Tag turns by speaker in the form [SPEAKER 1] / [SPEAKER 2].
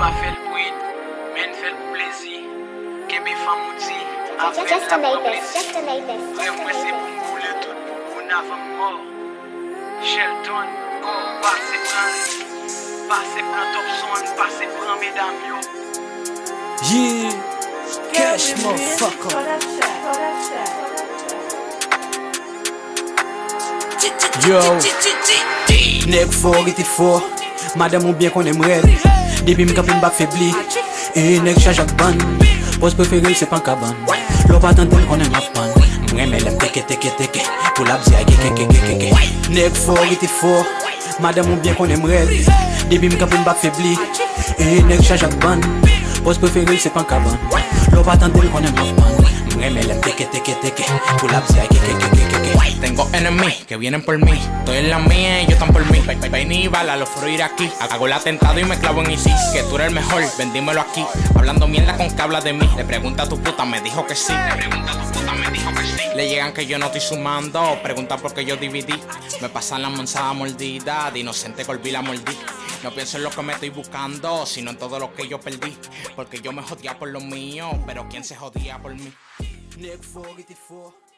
[SPEAKER 1] pas fait le bruit, mais fait le plaisir. Kebe famouti, avec
[SPEAKER 2] Just
[SPEAKER 1] la
[SPEAKER 2] to make
[SPEAKER 1] plaisir.
[SPEAKER 2] this, just to make this.
[SPEAKER 1] Rêve moi c'est pour couler tout pour qu'on avant mort. Shelton, go, passe prend top son, passe prend mesdames yo.
[SPEAKER 3] Yeah, cash motherfucker. Yo, nèg fort était fort, madame ou bien qu'on aimerait. Depuis m'capé m'ba faibli, et nèg charge à ban. Poste préféré c'est pas cabane. L'on pas tant qu'on aime à pan. M'aime l'aime teke, pour la bzia keke. Nèg fort était fort, madame ou bien qu'on aimerait. Depuis m'capé m'ba faibli, et nèg charge à ban. Poste préféré c'est pas cabane. L'on pas tant qu'on aime à pan. M'aime l'aime teke, pour la bzia keke.
[SPEAKER 4] Tengo enemigos que vienen por mí. Estoy en la mía y ellos están por mí. Vaina y bala, lo fuero ir aquí. Hago el atentado y me clavo en ISIS. Que tú eres el mejor, vendímelo aquí. Hablando mierda con que habla de mí. Le pregunta a tu puta, me dijo que sí. Le llegan que yo no estoy sumando. Pregunta por qué yo dividí. Me pasan la manzana mordida. De inocente que olvidé la mordí. No pienso en lo que me estoy buscando, sino en todo lo que yo perdí. Porque yo me jodía por lo mío, pero ¿quién se jodía por mí?
[SPEAKER 3] Nèg fort était fort.